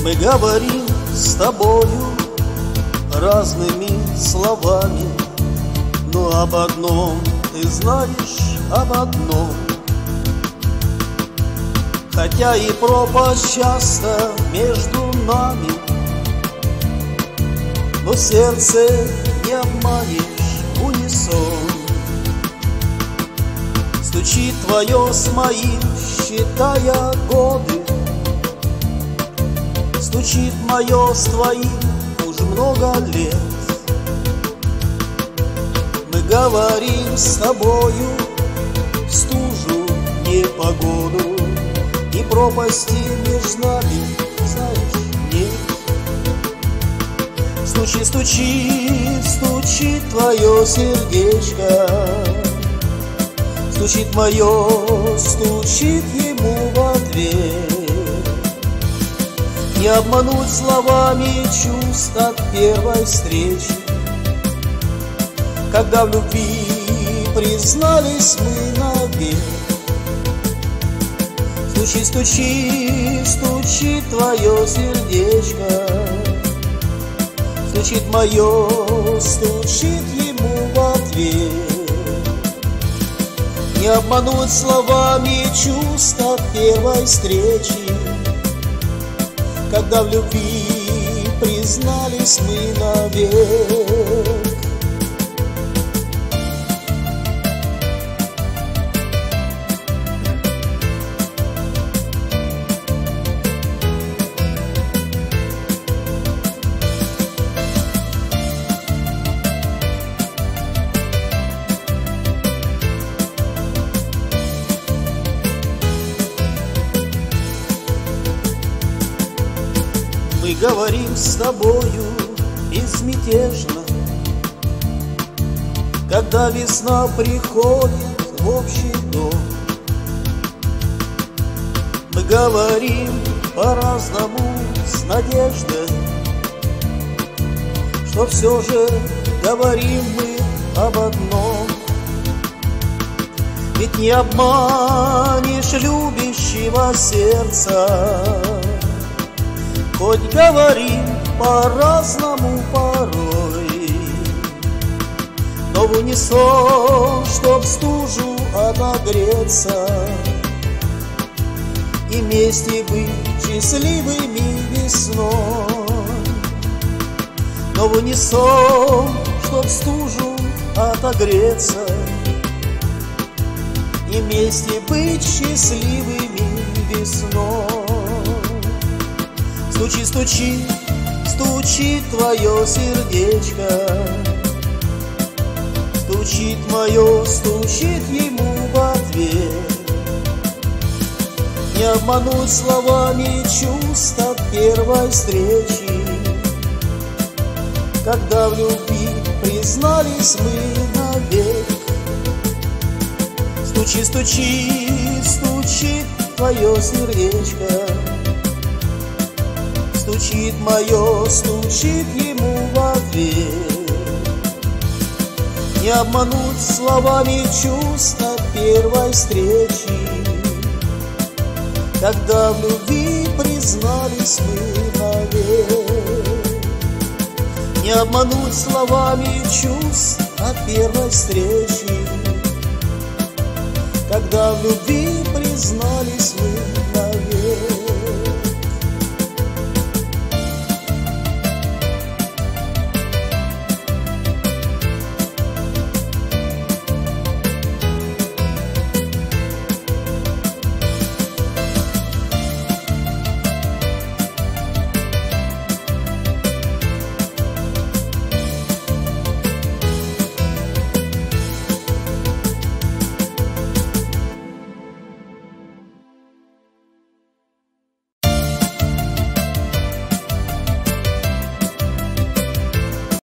Мы говорим с тобою разными словами, но об одном ты знаешь, об одном. Хотя и пропасть часто между нами, но сердце не обманешь в унисон. Стучит твое с моим, считая годы, стучит мое с твоим уж много лет. Мы говорим с тобою в стужу, непогоду, и пропасти между нами, знаешь, нет. Стучит, стучит, стучит твое сердечко, стучит мое, стучит ему в ответ. Не обмануть словами чувств от первой встречи, когда в любви признались мы навек. Стучит, стучит, стучит твое сердечко, стучит мое, стучит ему в ответ. Не обмануть словами чувств от первой встречи, когда в любви признались мы навек. Мы говорим с тобою безмятежно, когда весна приходит в общий дом. Мы говорим по-разному с надеждой, что все же говорим мы об одном. Ведь не обманешь любящего сердца, хоть говорим по-разному порой, но в унисон, чтоб стужу отогреться и вместе быть счастливыми весной. Но в унисон, чтоб стужу отогреться и вместе быть счастливыми весной. Стучит, стучит, стучит твое сердечко, стучит мое, стучит ему в ответ. Не обмануть словами чувств от первой встречи, когда в любви признались мы навек. Стучит, стучит, стучит твое сердечко, стучит мое, стучит ему в ответ. Не обмануть словами чувств от первой встречи, когда в любви признались мы навек. Не обмануть словами чувств от первой встречи, когда в любви признались